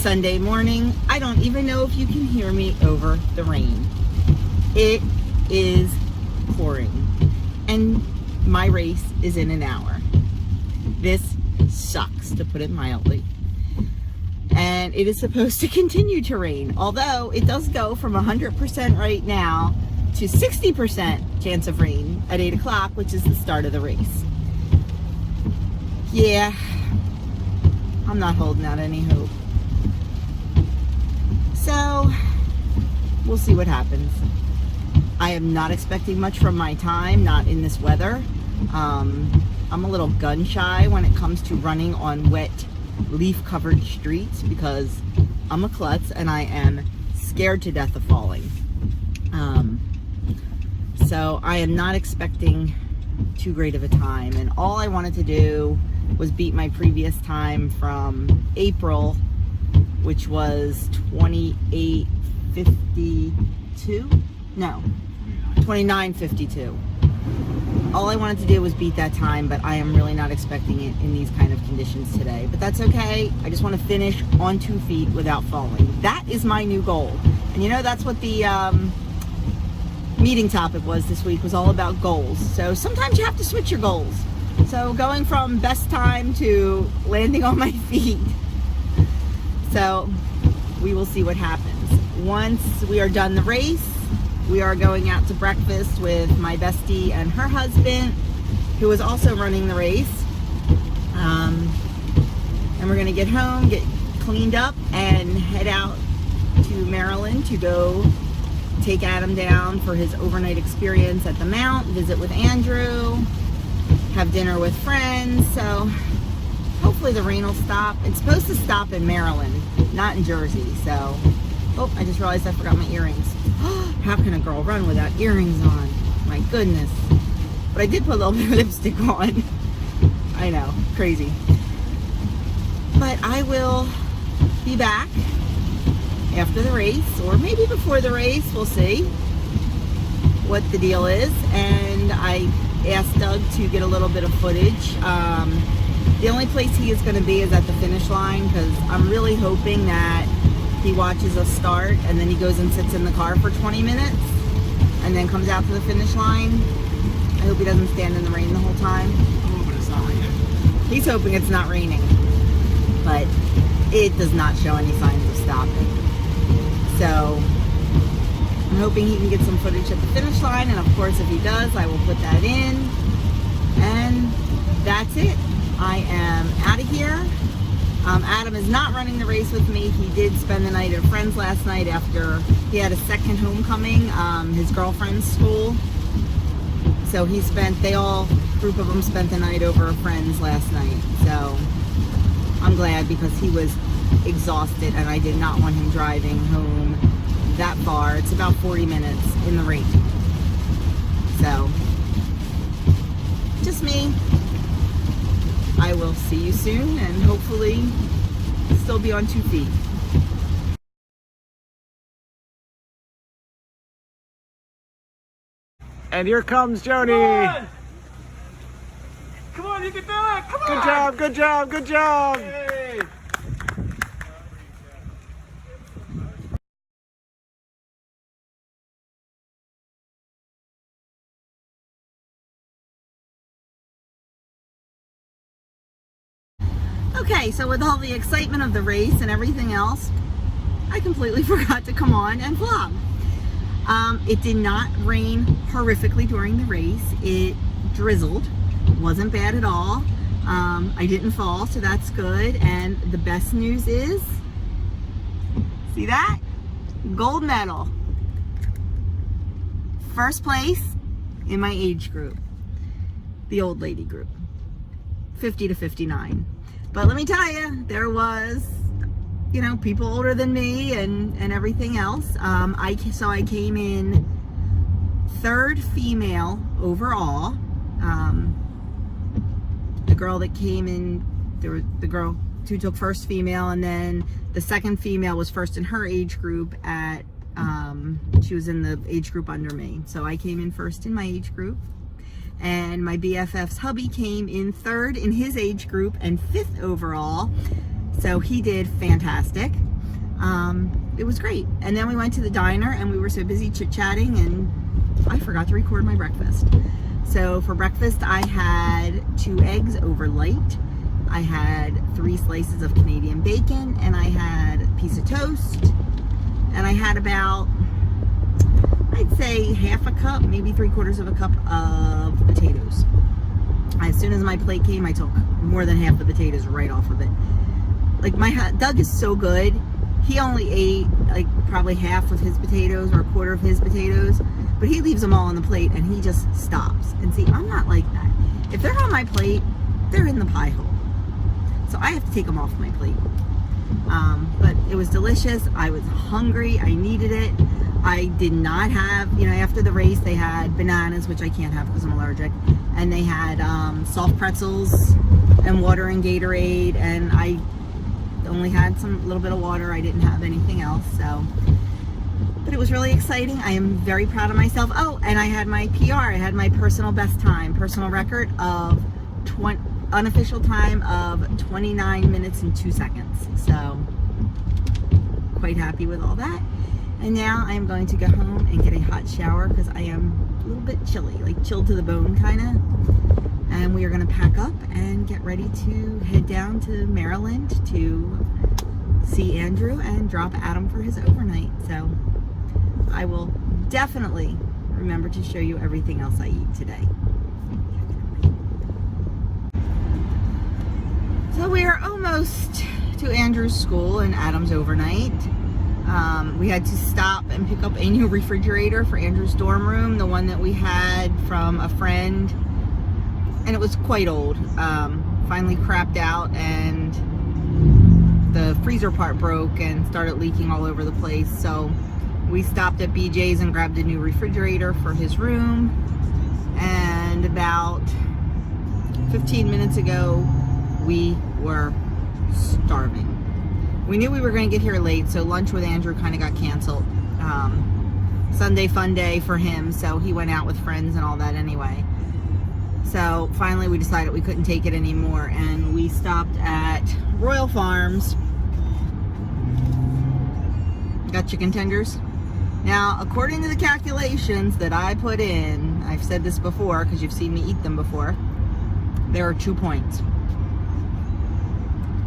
Sunday morning. I don't even know if you can hear me over the rain. It is pouring, and my race is in an hour. This sucks, to put it mildly. And it is supposed to continue to rain, although it does go from 100% right now to 60% chance of rain at 8 o'clock, which is the start of the race. Yeah, I'm not holding out any hope. So, we'll see what happens. I am not expecting much from my time, not in this weather. I'm a little gun shy when it comes to running on wet, leaf-covered streets because I'm a klutz and I am scared to death of falling. So I am not expecting too great of a time, and all I wanted to do was beat my previous time from April, which was 28:52. No, 29:52. All I wanted to do was beat that time, but I am really not expecting it in these kind of conditions today. But that's okay. I just want to finish on 2 feet without falling. That is my new goal. And you know, that's what the meeting topic was this week, was all about goals. So sometimes you have to switch your goals. So going from best time to landing on my feet. So we will see what happens. Once we are done the race, we are going out to breakfast with my bestie and her husband, who is also running the race. And we're gonna get home, get cleaned up, and head out to Maryland to go take Adam down for his overnight experience at the Mount, visit with Andrew, have dinner with friends. So hopefully the rain will stop. It's supposed to stop in Maryland, not in Jersey. So, oh, I just realized I forgot my earrings. How can a girl run without earrings on? My goodness. But I did put a little bit of lipstick on. I know, crazy. But I will be back after the race, or maybe before the race. We'll see what the deal is. And I asked Doug to get a little bit of footage. The only place he is going to be is at the finish line, because I'm really hoping that he watches us start and then he goes and sits in the car for 20 minutes and then comes out to the finish line. I hope he doesn't stand in the rain the whole time. I'm hoping it's not raining. He's hoping it's not raining, but it does not show any signs of stopping. So I'm hoping he can get some footage at the finish line, and of course if he does, I will put that in. And that's it. I am out of here. Adam is not running the race with me. He did spend the night at a friend's last night after he had a second homecoming, his girlfriend's school. So group of them spent the night over a friend's last night. So I'm glad, because he was exhausted and I did not want him driving home that far. It's about 40 minutes in the rain. So, just me. I will see you soon, and hopefully still be on 2 feet. And here comes Joni. Come on, you can do it! Come on! Good job, good job, good job! Hey. Okay, so with all the excitement of the race and everything else, I completely forgot to come on and vlog. It did not rain horrifically during the race. It drizzled. Wasn't bad at all. I didn't fall, so that's good. And the best news is, see that? Gold medal. First place in my age group, the old lady group, 50 to 59. But let me tell you, there was, you know, people older than me and everything else. So I came in 3rd female overall. The girl that came in, the girl who took 1st female, and then the 2nd female was 1st in her age group at, she was in the age group under me. So I came in 1st in my age group. And my BFF's hubby came in 3rd in his age group and 5th overall. So he did fantastic. It was great. And then we went to the diner and we were so busy chit-chatting and I forgot to record my breakfast. So for breakfast I had 2 eggs over light, I had 3 slices of Canadian bacon, and I had a piece of toast, and I had about, I'd say half a cup, maybe 3/4 of a cup of potatoes. As soon as my plate came, I took more than half the potatoes right off of it. Like Doug is so good. He only ate like probably half of his potatoes or 1/4 of his potatoes, but he leaves them all on the plate and he just stops. And see, I'm not like that. If they're on my plate, they're in the pie hole. So I have to take them off my plate. But it was delicious. I was hungry. I needed it. I did not have, after the race they had bananas, which I can't have because I'm allergic. And they had soft pretzels and water and Gatorade. And I only had some little bit of water. I didn't have anything else. But it was really exciting. I am very proud of myself. Oh, and I had my PR. I had my personal best time, personal record of unofficial time of 29 minutes and 2 seconds. So quite happy with all that. And now I am going to go home and get a hot shower because I am a little bit chilly, like chilled to the bone kind of. And we are going to pack up and get ready to head down to Maryland to see Andrew and drop Adam for his overnight. So I will definitely remember to show you everything else I eat today. So we are almost to Andrew's school and Adam's overnight. We had to stop and pick up a new refrigerator for Andrew's dorm room, the one that we had from a friend, and it was quite old. Finally crapped out and the freezer part broke and started leaking all over the place. So we stopped at BJ's and grabbed a new refrigerator for his room, and about 15 minutes ago we were starving. We knew we were going to get here late, so lunch with Andrew kind of got canceled. Sunday fun day for him, so he went out with friends and all that anyway. So finally we decided we couldn't take it anymore, and we stopped at Royal Farms. Got chicken tenders. Now, according to the calculations that I put in, I've said this before because you've seen me eat them before, there are 2 points.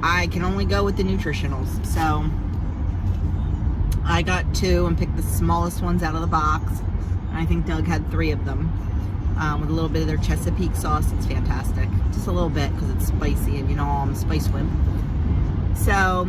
I can only go with the nutritionals, so I got 2 and picked the smallest ones out of the box, and I think Doug had 3 of them, with a little bit of their Chesapeake sauce. It's fantastic, just a little bit because it's spicy, and I'm a spice wimp. So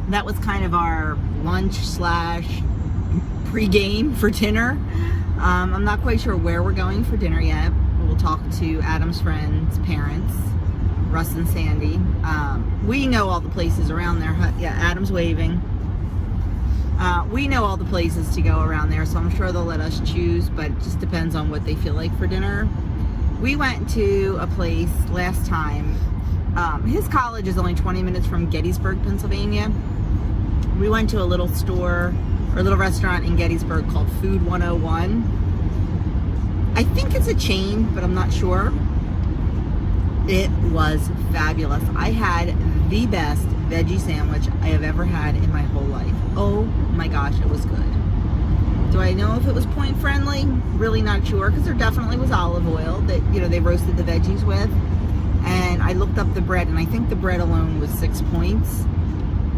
that was kind of our lunch / pre-game for dinner. I'm not quite sure where we're going for dinner yet. We'll talk to Adam's friends' parents, Russ and Sandy. We know all the places around there. Yeah, Adam's waving. We know all the places to go around there, so I'm sure they'll let us choose, but it just depends on what they feel like for dinner. We went to a place last time. His college is only 20 minutes from Gettysburg, Pennsylvania. We went to a little store, or a little restaurant in Gettysburg called Food 101. I think it's a chain, but I'm not sure. It was fabulous. I had the best veggie sandwich I have ever had in my whole life. Oh my gosh, it was good. Do I know if it was point friendly? Really not sure, because there definitely was olive oil that they roasted the veggies with. And I looked up the bread, and I think the bread alone was 6 points.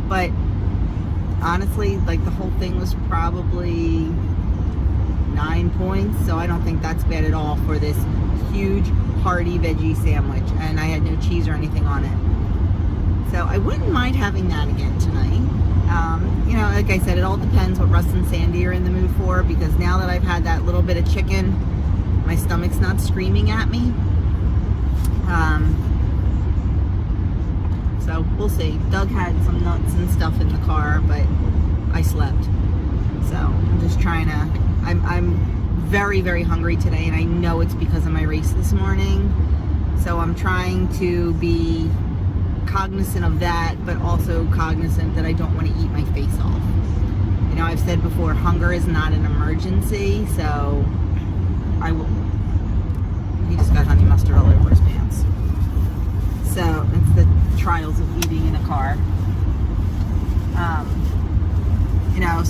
But honestly, like, the whole thing was probably 9 points, so I don't think that's bad at all for this huge hearty veggie sandwich, and I had no cheese or anything on it. So I wouldn't mind having that again tonight. Like I said, it all depends what Russ and Sandy are in the mood for, because now that I've had that little bit of chicken, my stomach's not screaming at me. So we'll see. Doug had some nuts and stuff in the car, but I slept. So I'm just trying to, I'm very, very hungry today, and I know it's because of my race this morning. So I'm trying to be cognizant of that, but also cognizant that I don't want to eat my face off. I've said before, hunger is not an emergency, so I will. He just got honey mustard all over his pants. So it's the trials of eating in a car.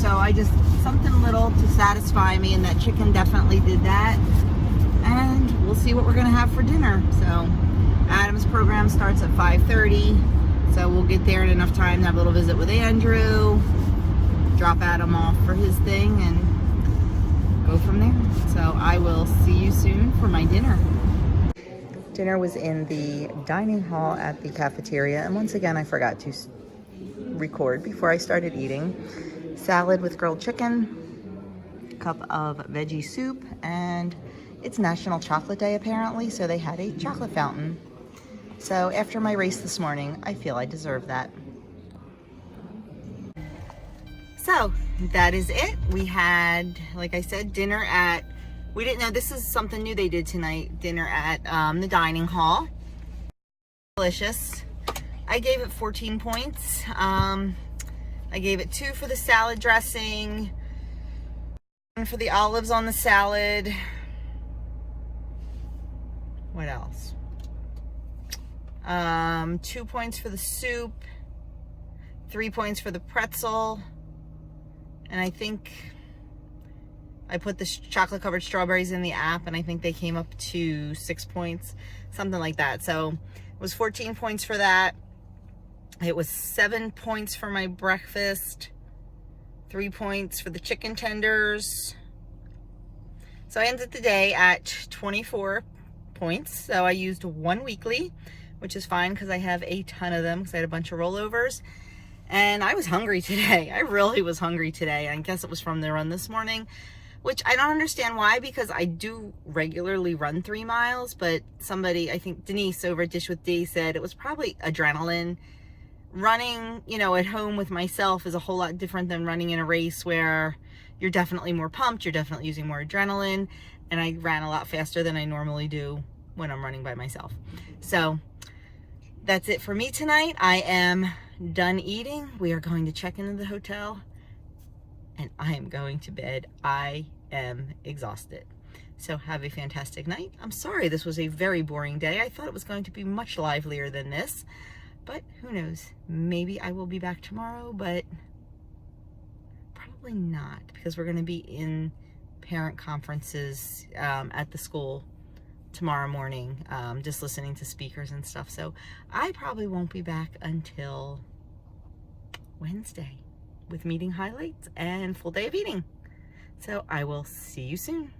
So I just, something little to satisfy me, and that chicken definitely did that. And we'll see what we're gonna have for dinner. So Adam's program starts at 5:30. So we'll get there in enough time to have a little visit with Andrew, drop Adam off for his thing, and go from there. So I will see you soon for my dinner. Dinner was in the dining hall at the cafeteria, and once again I forgot to record before I started eating. Salad with grilled chicken, cup of veggie soup, and it's National Chocolate Day apparently, so they had a chocolate fountain. So after my race this morning, I feel I deserve that. So that is it. We had, like I said, dinner at, we didn't know this is something new they did tonight, dinner at the dining hall. Delicious. I gave it 14 points. I gave it 2 for the salad dressing, 1 for the olives on the salad. What else? 2 points for the soup, 3 points for the pretzel, and I think I put the chocolate covered strawberries in the app, and I think they came up to 6 points, something like that. So it was 14 points for that. It was 7 points for my breakfast, 3 points for the chicken tenders. So I ended the day at 24 points. So I used 1 weekly, which is fine because I have a ton of them because I had a bunch of rollovers. And I was hungry today. I really was hungry today. I guess it was from the run this morning, which I don't understand why, because I do regularly run 3 miles, but somebody, I think Denise over at Dish with D, said it was probably adrenaline. Running, you know, at home with myself is a whole lot different than running in a race where you're definitely more pumped, you're definitely using more adrenaline, and I ran a lot faster than I normally do when I'm running by myself. So that's it for me tonight. I am done eating. We are going to check into the hotel, and I am going to bed. I am exhausted. So have a fantastic night. I'm sorry this was a very boring day. I thought it was going to be much livelier than this. But who knows? Maybe I will be back tomorrow, but probably not, because we're going to be in parent conferences at the school tomorrow morning, just listening to speakers and stuff. So I probably won't be back until Wednesday with meeting highlights and full day of eating. So I will see you soon.